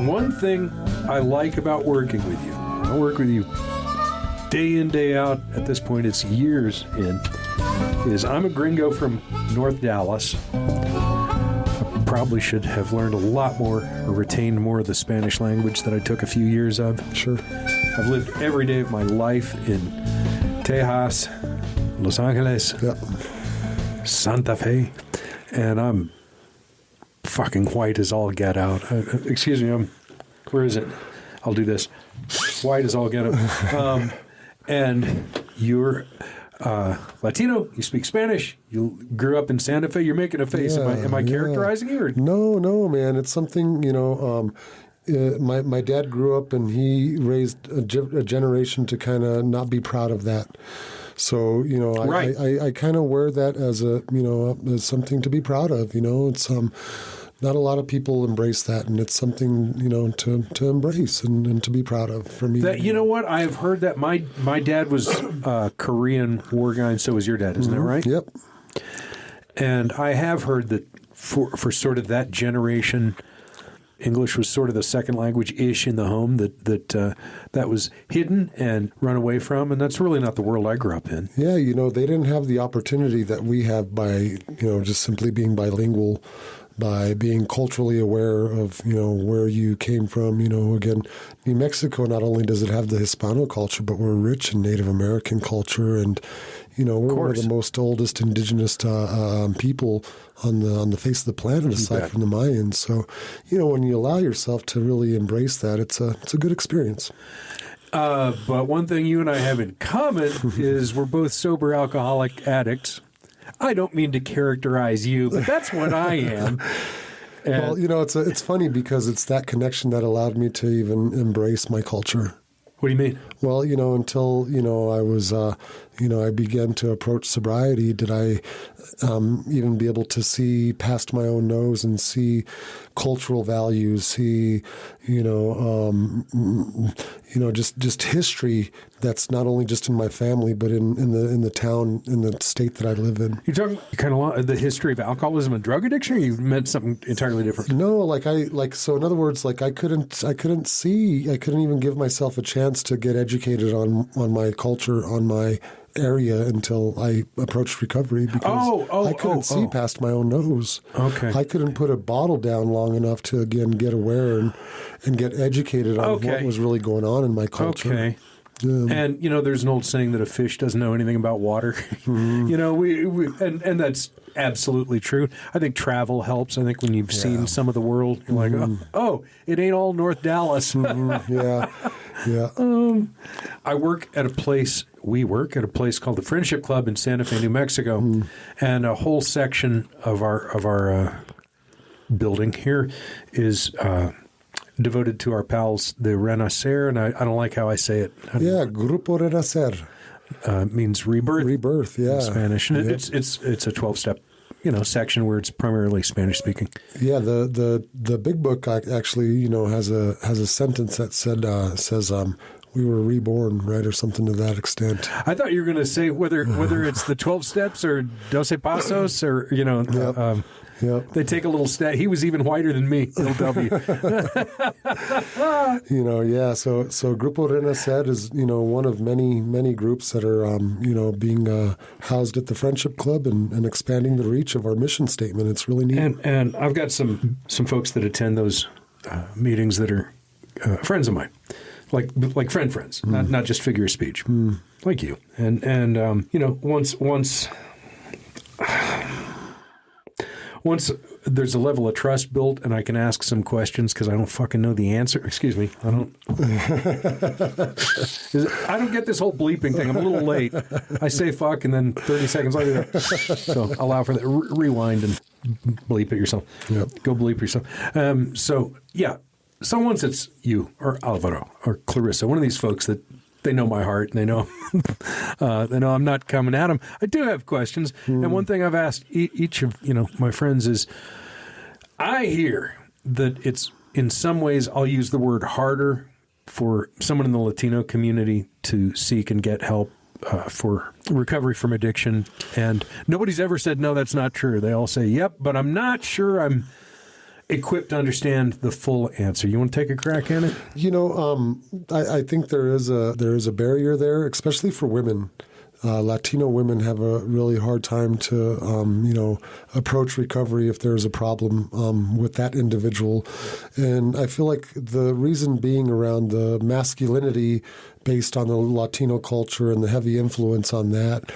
one thing I like about working with you, I work with you day in, day out, at this point it's years in, is I'm a gringo from North Dallas. I probably should have learned a lot more or retained more of the Spanish language that I took a few years of. Sure. I've lived every day of my life in Tejas, Los Angeles, Santa Fe, and I'm fucking white as all get out. Excuse me, where is it? I'll do this. White as all get out. And you're Latino, you speak Spanish, you grew up in Santa Fe, you're making a face. Am I characterizing you? Or? No, man. It's something, my dad grew up and he raised a generation to kind of not be proud of that. So, right. I kind of wear that as as something to be proud of. It's not a lot of people embrace that, and it's something, to embrace and to be proud of for me. That, you know what? I have heard that my dad was a Korean war guy, and so was your dad. Isn't that right? Yep. And I have heard that for sort of that generation, English was sort of the second language-ish in the home, that was hidden and run away from, and that's really not the world I grew up in. Yeah, they didn't have the opportunity that we have by, just simply being bilingual, by being culturally aware of, where you came from. Again, New Mexico, not only does it have the Hispano culture, but we're rich in Native American culture, and we're one of the most oldest indigenous people on the face of the planet, aside from the Mayans. So, when you allow yourself to really embrace that, it's a good experience. But one thing you and I have in common is we're both sober alcoholic addicts. I don't mean to characterize you, but that's what I am. And, well, it's funny because it's that connection that allowed me to even embrace my culture. What do you mean? Well, until, I was, I began to approach sobriety, did I even be able to see past my own nose and see cultural values, see, just history that's not only just in my family, but in the town, in the state that I live in. You're talking kind of the history of alcoholism and drug addiction, or you meant something entirely different? No, so in other words, I couldn't even give myself a chance to get educated on my culture, on my area until I approached recovery, because I couldn't see past my own nose. Okay. I couldn't put a bottle down long enough to, again, get aware and get educated on what was really going on in my culture. Okay. And, there's an old saying that a fish doesn't know anything about water. Mm-hmm. and that's absolutely true. I think travel helps. I think when you've seen some of the world, you're like, it ain't all North Dallas. Mm-hmm. Yeah. We work at a place called the Friendship Club in Santa Fe, New Mexico, and a whole section of our building here is devoted to our pals, the Renacer, and I don't like how I say it. Grupo Renacer. Means rebirth. Rebirth, in Spanish. And it's a 12-step, section where it's primarily Spanish speaking. Yeah, the big book actually, has a sentence that says we were reborn, right, or something to that extent. I thought you were going to say whether it's the 12 steps or 12 pasos or Yep. They take a little stat. He was even whiter than me, LW. So Grupo Renacer is, one of many groups that are, being housed at the Friendship Club and expanding the reach of our mission statement. It's really neat. And I've got some folks that attend those meetings that are friends of mine, like friends, not just figure of speech, like you. And once there's a level of trust built and I can ask some questions because I don't fucking know the answer. Excuse me. I don't get this whole bleeping thing. I'm a little late. I say fuck and then 30 seconds later. So allow for that. Rewind and bleep it yourself. Yep. Go bleep yourself. So once it's you or Alvaro or Clarissa, one of these folks that they know my heart, and they know I'm not coming at them. I do have questions, and one thing I've asked each of my friends is, I hear that it's in some ways, I'll use the word harder for someone in the Latino community to seek and get help for recovery from addiction, and nobody's ever said no, that's not true. They all say, yep, but I'm not sure I'm equipped to understand the full answer. You want to take a crack at it? I think there is a barrier there, especially for women. Latino women have a really hard time to, approach recovery if there's a problem with that individual. And I feel like the reason being around the masculinity based on the Latino culture and the heavy influence on that,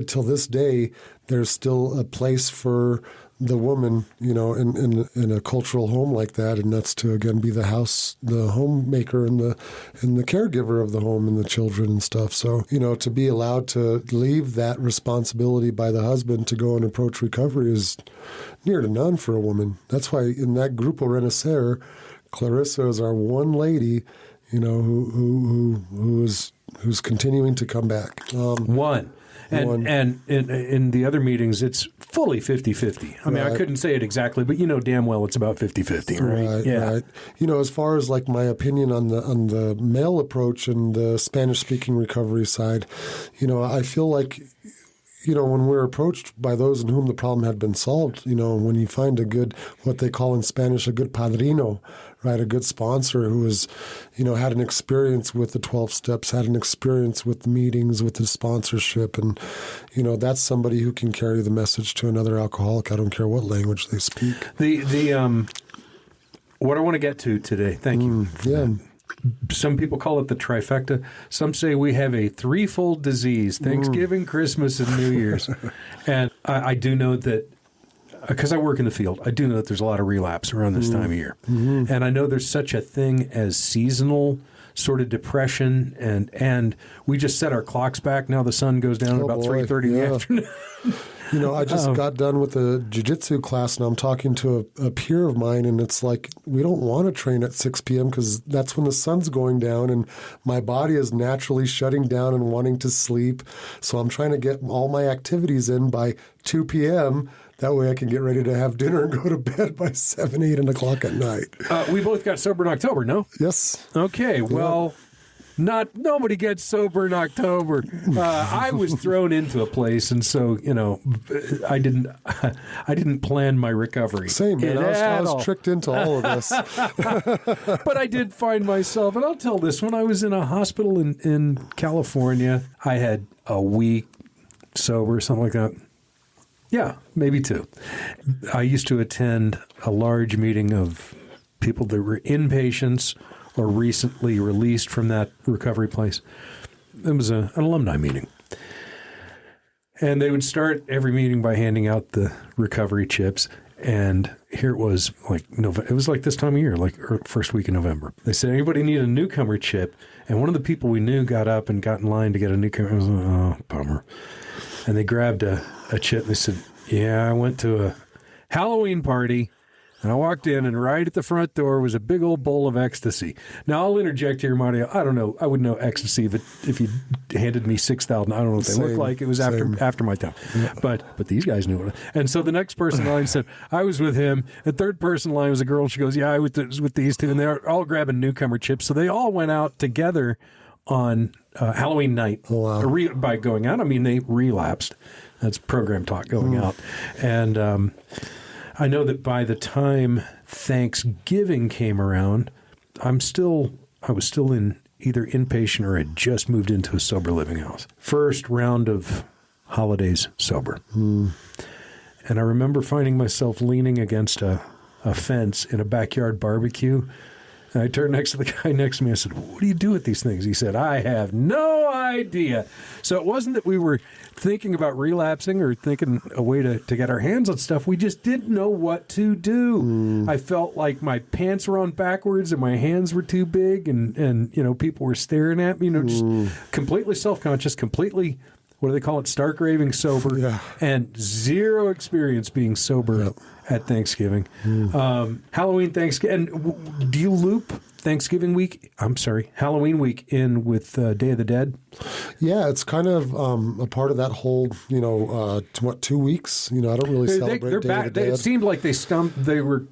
till this day, there's still a place for the woman, in a cultural home like that, and that's to again be the homemaker and the caregiver of the home and the children and stuff. So, to be allowed to leave that responsibility by the husband to go and approach recovery is near to none for a woman. That's why in that Grupo Renacer, Clarissa is our one lady, who's continuing to come back. One. And in the other meetings, it's fully 50-50. I mean, I couldn't say it exactly, but damn well it's about 50-50, right? Right, yeah. Right. As far as like my opinion on the male approach and the Spanish-speaking recovery side, I feel like, when we're approached by those in whom the problem had been solved, when you find a good, what they call in Spanish, a good padrino, right, a good sponsor who has, had an experience with the 12 steps, had an experience with the meetings, with the sponsorship, and, that's somebody who can carry the message to another alcoholic. I don't care what language they speak. What I want to get to today, thank you. Yeah. Some people call it the trifecta. Some say we have a threefold disease: Thanksgiving, Christmas, and New Year's. And I do know that, because I work in the field, I do know that there's a lot of relapse around this time of year. Mm-hmm. And I know there's such a thing as seasonal sort of depression, and we just set our clocks back. Now the sun goes down at about 3:30 in the afternoon. I just got done with a jiu-jitsu class, and I'm talking to a peer of mine, and it's like, we don't want to train at 6 p.m. because that's when the sun's going down, and my body is naturally shutting down and wanting to sleep. So I'm trying to get all my activities in by 2 p.m., that way I can get ready to have dinner and go to bed by 7, 8 o'clock at night. We both got sober in October, no? Yes. Okay, well... Nobody gets sober in October. I was thrown into a place, and so I didn't plan my recovery. Same, man. I was tricked into all of this. But I did find myself, and I'll tell this: when I was in a hospital in California, I had a week sober, something like that. Yeah, maybe 2. I used to attend a large meeting of people that were inpatients or recently released from that recovery place. It was an alumni meeting. And they would start every meeting by handing out the recovery chips. And here it was, it was like this time of year, first week in November. They said, anybody need a newcomer chip? And one of the people we knew got up and got in line to get a newcomer. I was like, oh, bummer. And they grabbed a chip and they said, yeah, I went to a Halloween party. And I walked in, and right at the front door was a big old bowl of ecstasy. Now, I'll interject here, Mario. I don't know. I would know ecstasy if you handed me 6,000. I don't know what they looked like. It was after my time. Yeah. But these guys knew it. And so the next person in line said, I was with him. The third person in line was a girl, and she goes, yeah, I was with these two. And they're all grabbing newcomer chips. So they all went out together on Halloween night. Oh, wow. By going out, I mean they relapsed. That's program talk, going out. And... I know that by the time Thanksgiving came around, I was still in either inpatient or had just moved into a sober living house. First round of holidays sober. And I remember finding myself leaning against a fence in a backyard barbecue. And I turned next to the guy next to me. I said, what do you do with these things? He said, I have no idea. So it wasn't that we were thinking about relapsing or thinking a way to get our hands on stuff. We just didn't know what to do. I felt like my pants were on backwards and my hands were too big and people were staring at me, just completely self-conscious, completely, what do they call it, stark raving sober, and zero experience being sober at Thanksgiving. Halloween, Thanksgiving. And do you loop Halloween week in with Day of the Dead? Yeah, it's kind of a part of that whole, 2 weeks. I don't really celebrate Day of the Dead. It seemed like they were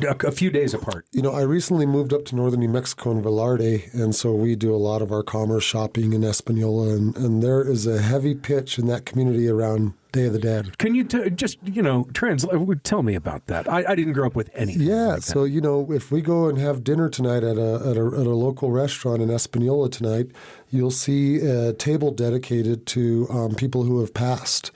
a few days apart. I recently moved up to northern New Mexico in Velarde, and so we do a lot of our commerce shopping in Espanola, and there is a heavy pitch in that community around Day of the Dead. Can you just, tell me about that? I didn't grow up with anything. Yeah, like that. so, if we go and have dinner tonight at a local restaurant in Espanola tonight, you'll see a table dedicated to people who have passed.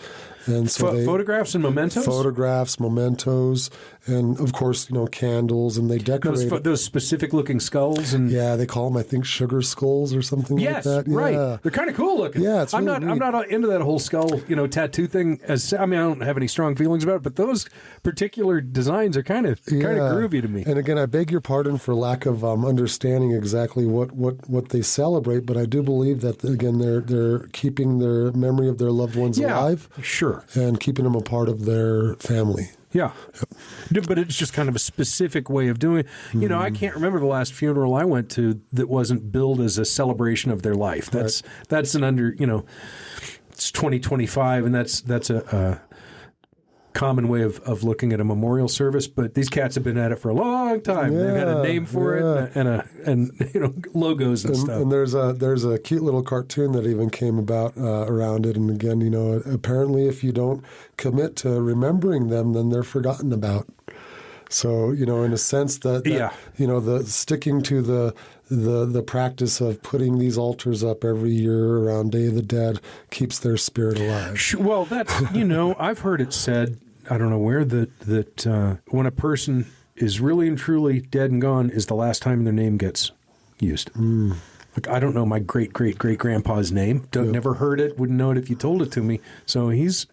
And so photographs and mementos? Photographs, mementos, and of course, candles, and they decorate those specific looking skulls. And yeah, they call them, I think, sugar skulls or something like that. Yes, right. They're kind of cool looking. Yeah, it's really I'm not into that whole skull, tattoo thing. I don't have any strong feelings about it, but those particular designs are kind of groovy to me. And again, I beg your pardon for lack of understanding exactly what they celebrate, but I do believe that again they're keeping their memory of their loved ones alive. Sure. And keeping them a part of their family. Yeah. Yep. But it's just kind of a specific way of doing it. I can't remember the last funeral I went to that wasn't billed as a celebration of their life. That's an it's 2025, and that's a common way of looking at a memorial service, but these cats have been at it for a long time. They've had a name for it and logos and stuff. And there's a cute little cartoon that even came about around it. And again, apparently if you don't commit to remembering them, then they're forgotten about. So, in a sense that the sticking to the practice of putting these altars up every year around Day of the Dead keeps their spirit alive. Well, that's, I've heard it said, I don't know where, that when a person is really and truly dead and gone is the last time their name gets used. Like, I don't know my great-great-great-grandpa's name. Never heard it, wouldn't know it if you told it to me. So he's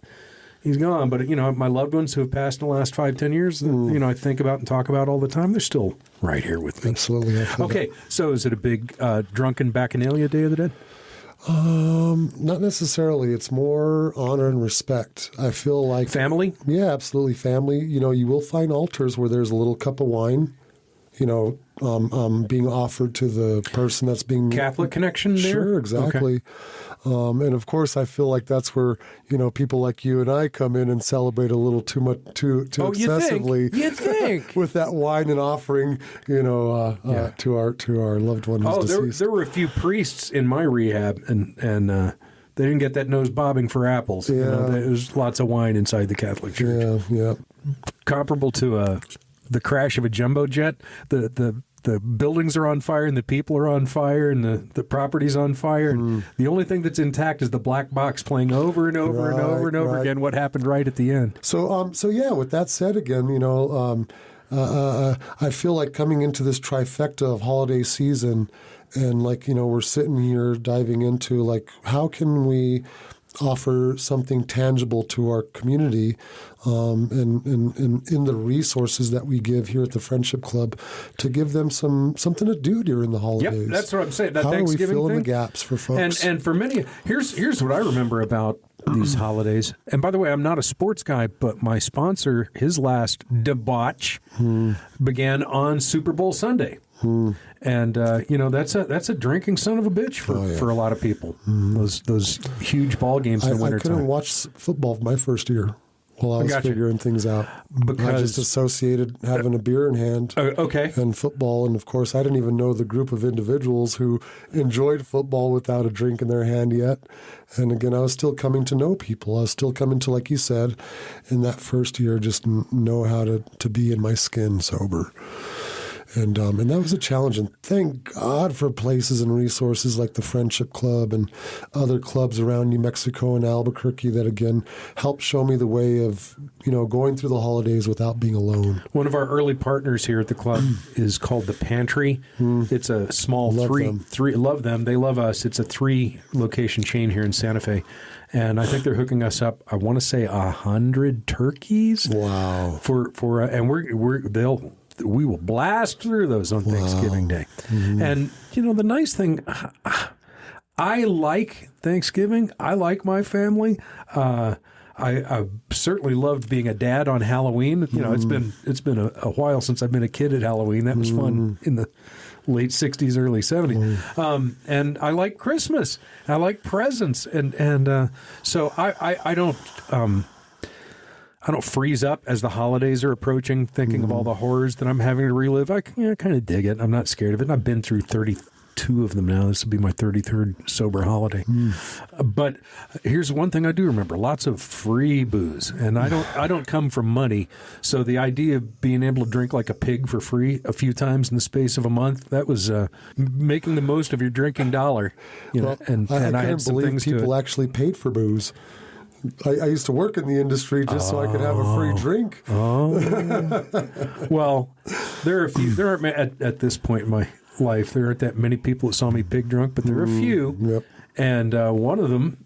gone. But, my loved ones who have passed in the last 5-10 years, I think about and talk about all the time, they're still right here with me. Absolutely. Okay, so is it a big drunken bacchanalia Day of the Dead? Not necessarily. It's more honor and respect. I feel like family. Yeah, absolutely, family. You will find altars where there's a little cup of wine, being offered to the person that's being Catholic connection there. Sure, exactly. Okay. And of course, I feel like that's where people like you and I come in and celebrate a little too much, too excessively. You think with that wine and offering, to our loved one who's deceased. There were a few priests in my rehab, and they didn't get that nose bobbing for apples. Yeah. There's lots of wine inside the Catholic Church. Yeah. Comparable to the crash of a jumbo jet. The buildings are on fire and the people are on fire and the property's on fire. And the only thing that's intact is the black box playing over and over and over and over again what happened right at the end. So with that said, again, I feel like coming into this trifecta of holiday season and we're sitting here diving into how can we offer something tangible to our community and in the resources that we give here at the Friendship Club to give them something to do during the holidays. Yep, that's what I'm saying. That How Thanksgiving are we filling thing? the gaps for folks? And for many, here's what I remember about these holidays. And by the way, I'm not a sports guy, but my sponsor, his last debauch began on Super Bowl Sunday. And that's a drinking son of a bitch for a lot of people. Those huge ball games in the wintertime. I couldn't watch football my first year while I was figuring things out. Because I just associated having a beer in hand and football. And of course, I didn't even know the group of individuals who enjoyed football without a drink in their hand yet. And again, I was still coming to know people. I was still coming to, like you said, in that first year, just know how to be in my skin sober. And that was a challenge. And thank God for places and resources like the Friendship Club and other clubs around New Mexico and Albuquerque that, again, helped show me the way of, going through the holidays without being alone. One of our early partners here at the club is called The Pantry. It's a small three. Love them. They love us. It's a 3-location chain here in Santa Fe. And I think they're hooking us up, I want to say 100 turkeys. Wow. And we will blast through those on Thanksgiving Day. And, the nice thing, I like Thanksgiving. I like my family. I certainly loved being a dad on Halloween. It's been a while since I've been a kid at Halloween. That was fun in the late 60s, early 70s. And I like Christmas. I like presents. And so I don't... I don't freeze up as the holidays are approaching, thinking of all the horrors that I'm having to relive. I kind of dig it. I'm not scared of it. And I've been through 32 2 of them now. This will be my 33rd sober holiday. But here's one thing I do remember: lots of free booze, and I don't come from money, so the idea of being able to drink like a pig for free a few times in the space of a month, that was making the most of your drinking dollar. And I had some believe things people actually paid for booze. I used to work in the industry just so I could have a free drink. Well, there are a few. There aren't at this point in my life. There aren't that many people that saw me pig drunk, but there are a few. Yep. And one of them,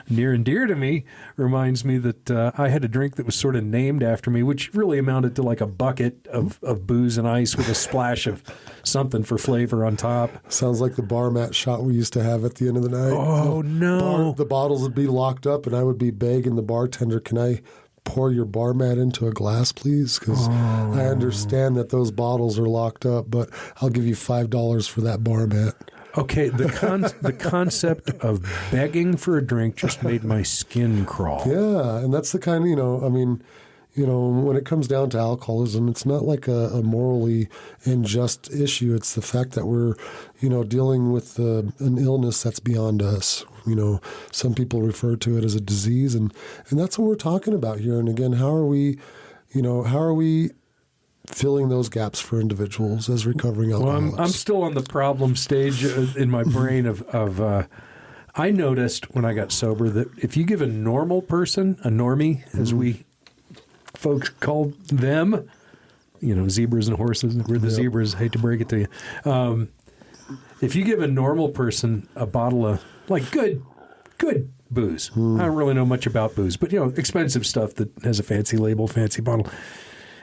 near and dear to me, reminds me that I had a drink that was sort of named after me, which really amounted to like a bucket of booze and ice with a splash of something for flavor on top. Sounds like the bar mat shot we used to have at the end of the night. Oh, no. The bottles would be locked up, and I would be begging the bartender, can I pour your bar mat into a glass, please? Because I understand that those bottles are locked up, but I'll give you $5 for that bar mat. Okay, the concept of begging for a drink just made my skin crawl. Yeah, and that's the kind of, when it comes down to alcoholism, it's not like a morally unjust issue. It's the fact that we're, dealing with an illness that's beyond us. Some people refer to it as a disease, and that's what we're talking about here. And again, how are we filling those gaps for individuals as recovering alcoholics? Well, I'm still on the problem stage in my brain of I noticed when I got sober that if you give a normal person, a normie, as we folks call them, zebras and horses, we're the zebras, hate to break it to you. If you give a normal person a bottle of, like, good booze, I don't really know much about booze, but, expensive stuff that has a fancy label, fancy bottle.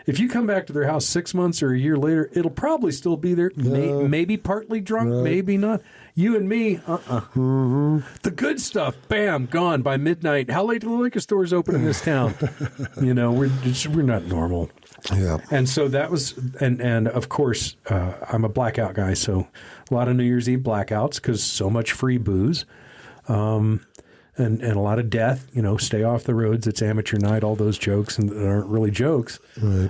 If you come back to their house 6 months or a year later, it'll probably still be there. Maybe partly drunk, maybe not. You and me, The good stuff, bam, gone by midnight. How late do the liquor stores open in this town? We're not normal. Yeah. And so that was, and of course, I'm a blackout guy, so a lot of New Year's Eve blackouts because so much free booze. And a lot of death, stay off the roads, it's amateur night, all those jokes and that aren't really jokes. Right.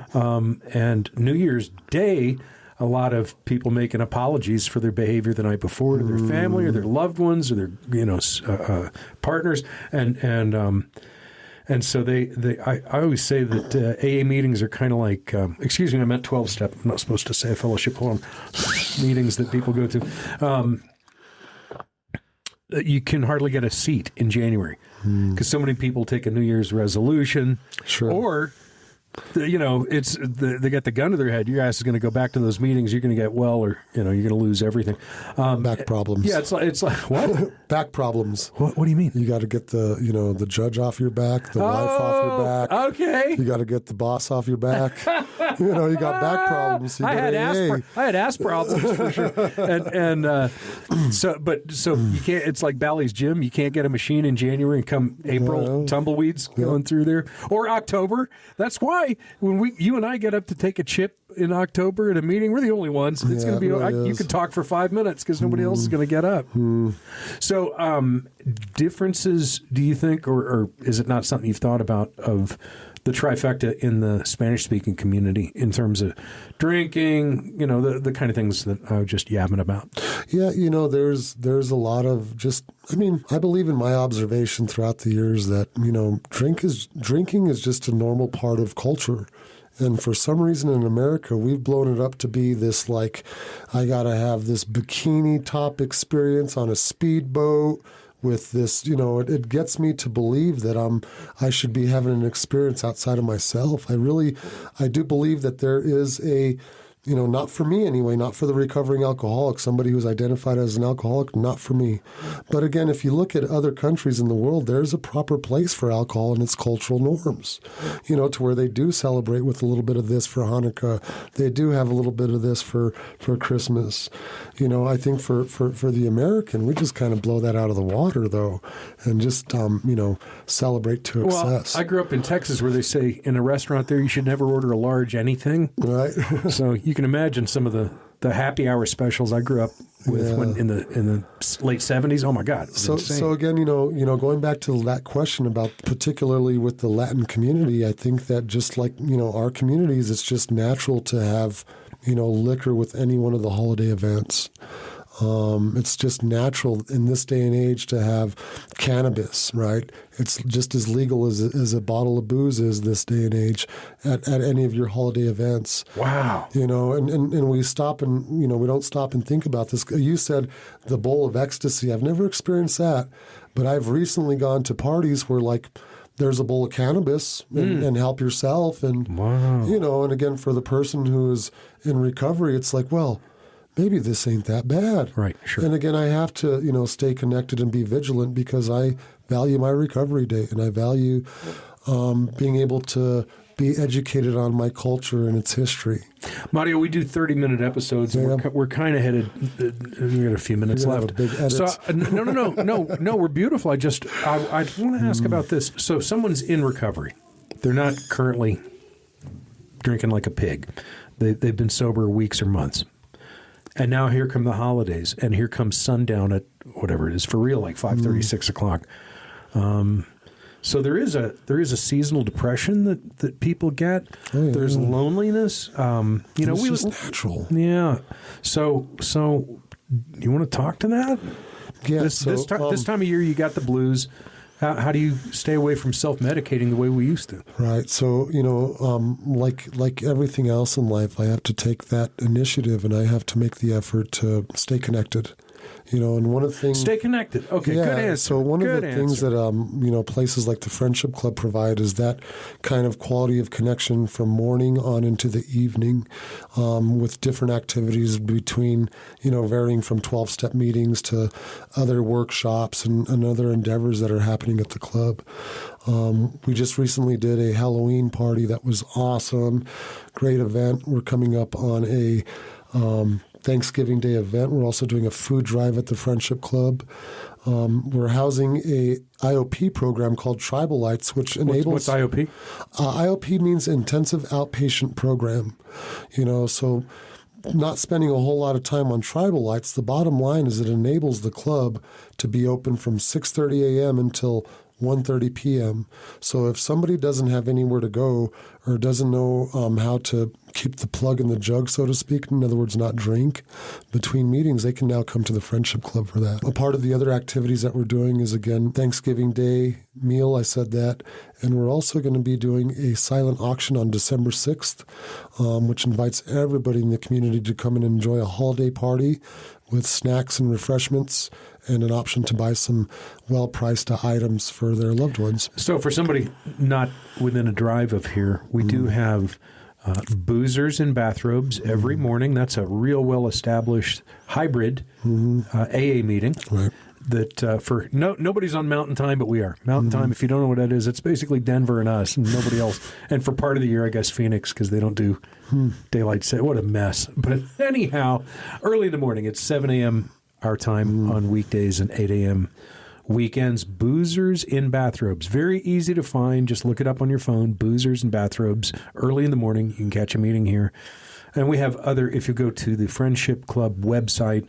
And New Year's Day, a lot of people making apologies for their behavior the night before to their family or their loved ones or their, partners. And so I always say that AA meetings are kind of like, excuse me, I meant 12-step. I'm not supposed to say a fellowship. Hold on. Meetings that people go to. You can hardly get a seat in January because so many people take a New Year's resolution, or they get the gun to their head. Your ass is going to go back to those meetings. You're going to get well, or you're going to lose everything. Back problems. Yeah, it's like what? Back problems. What do you mean? You got to get the judge off your back, the wife off your back. Okay. You got to get the boss off your back. You got back problems. So I had ass problems for sure. So you can't. It's like Bally's Gym. You can't get a machine in January and come April tumbleweeds going through there, or October. That's why when you and I get up to take a chip in October at a meeting, we're the only ones. It's going to be. You can talk for 5 minutes because nobody else is going to get up. So differences, do you think, or is it not something you've thought about of the trifecta in the Spanish-speaking community in terms of drinking, the kind of things that I was just yabbing about? Yeah, there's a lot of I believe in my observation throughout the years that, drinking is just a normal part of culture. And for some reason in America, we've blown it up to be this, like, I got to have this bikini top experience on a speedboat with this, it gets me to believe that I should be having an experience outside of myself. I do believe that there is a, not for me anyway, not for the recovering alcoholic, somebody who's identified as an alcoholic, not for me. But again, if you look at other countries in the world, there's a proper place for alcohol and its cultural norms, to where they do celebrate with a little bit of this for Hanukkah. They do have a little bit of this for Christmas. I think for the American, we just kind of blow that out of the water, though, and just, celebrate to excess. Well, I grew up in Texas where they say in a restaurant there you should never order a large anything. Right. So you can imagine some of the happy hour specials I grew up with when in the late 70s. Oh my God. So again, going back to that question about particularly with the Latin community, I think that just like, our communities, it's just natural to have, liquor with any one of the holiday events. It's just natural in this day and age to have cannabis, right? It's just as legal as a bottle of booze is this day and age at any of your holiday events. Wow. And we stop and, we don't stop and think about this. You said the bowl of ecstasy. I've never experienced that, but I've recently gone to parties where there's a bowl of cannabis and help yourself. And, wow. And again, for the person who is in recovery, it's like, well, maybe this ain't that bad. Right, sure. And again, I have to, stay connected and be vigilant because I value my recovery date and I value being able to be educated on my culture and its history. Mario, we do 30-minute episodes. Yeah. We're kind of headed. We got a few minutes left. So no, we're beautiful. I want to ask about this. So someone's in recovery. They're not currently drinking like a pig. They've been sober weeks or months. And now here come the holidays, and here comes sundown at whatever it is, for real, like 5:30, 6 o'clock. So there is a seasonal depression that people get. Oh, yeah. There's loneliness. It's just natural. Yeah. So you want to talk to that? Yeah. This time of year, you got the blues. How do you stay away from self-medicating the way we used to? Right. So, like everything else in life, I have to take that initiative and I have to make the effort to stay connected. And one of the things... Stay connected. Okay, good answer. So one of the things that, places like the Friendship Club provide is that kind of quality of connection from morning on into the evening with different activities between, varying from 12-step meetings to other workshops and other endeavors that are happening at the club. We just recently did a Halloween party that was awesome. Great event. We're coming up on a... Thanksgiving Day event. We're also doing a food drive at the Friendship Club. We're housing a IOP program called Tribal Lights, which enables... What's IOP? IOP means Intensive Outpatient Program. So not spending a whole lot of time on Tribal Lights. The bottom line is it enables the club to be open from 6:30 a.m. until 1:30 p.m. So if somebody doesn't have anywhere to go or doesn't know how to keep the plug in the jug, so to speak, in other words, not drink between meetings, they can now come to the Friendship Club for that. A part of the other activities that we're doing is, again, Thanksgiving Day meal, I said that, and we're also going to be doing a silent auction on December 6th, which invites everybody in the community to come and enjoy a holiday party with snacks and refreshments and an option to buy some well-priced items for their loved ones. So for somebody not within a drive of here, we do have boozers in bathrobes every morning. That's a real well-established hybrid AA meeting. Right. That for nobody's on Mountain Time, but we are. Mountain Time, if you don't know what that is, it's basically Denver and us and nobody else. And for part of the year, I guess Phoenix, because they don't do daylight set. What a mess. But anyhow, early in the morning, it's 7 a.m. our time on weekdays and 8 a.m. weekends. Boozers in bathrobes. Very easy to find. Just look it up on your phone. Boozers in bathrobes. Early in the morning, you can catch a meeting here. And we have other, if you go to the Friendship Club website,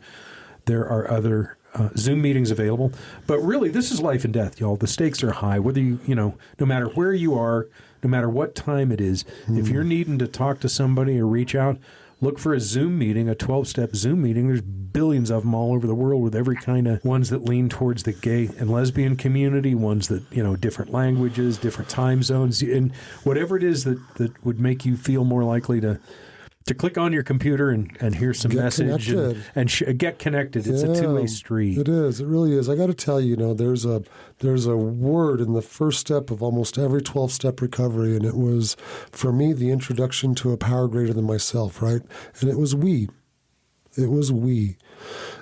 there are other Zoom meetings available. But really, this is life and death, y'all. The stakes are high. Whether no matter where you are, no matter what time it is, if you're needing to talk to somebody or reach out, look for a Zoom meeting, a 12-step Zoom meeting. There's billions of them all over the world with every kind of ones that lean towards the gay and lesbian community, ones that, different languages, different time zones, and whatever it is that would make you feel more likely to click on your computer and hear some message and get connected. It's a two-way street. It is. It really is. I got to tell you, there's a word in the first step of almost every 12-step recovery, and it was, for me, the introduction to a power greater than myself, right? And it was we. It was we.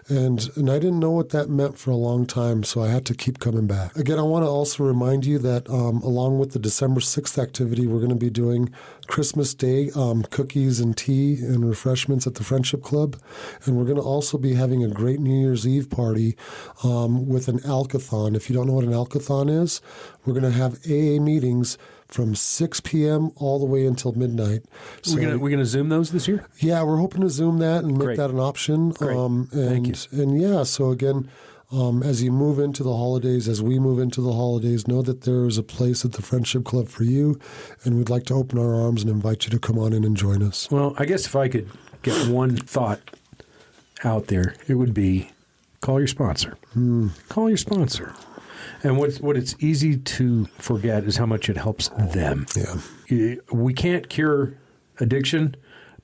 And I didn't know what that meant for a long time, so I had to keep coming back. Again, I want to also remind you that along with the December 6th activity, we're going to be doing Christmas Day cookies and tea and refreshments at the Friendship Club. And we're going to also be having a great New Year's Eve party with an alkathon. If you don't know what an alkathon is, we're going to have AA meetings from 6 p.m. all the way until midnight. So, we're gonna Zoom those this year? Yeah, we're hoping to Zoom that and make Great. that an option. Great. Thank you. And yeah, so again, as you move into the holidays, as we move into the holidays, know that there is a place at the Friendship Club for you, and we'd like to open our arms and invite you to come on in and join us. Well, I guess if I could get one thought out there, it would be call your sponsor. Call your sponsor. And what it's easy to forget is how much it helps them. Yeah. We can't cure addiction,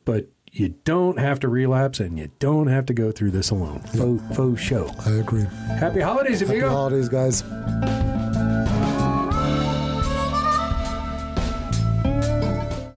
but you don't have to relapse, and you don't have to go through this alone. Faux show. I agree. Happy holidays, amigo. Happy holidays, guys.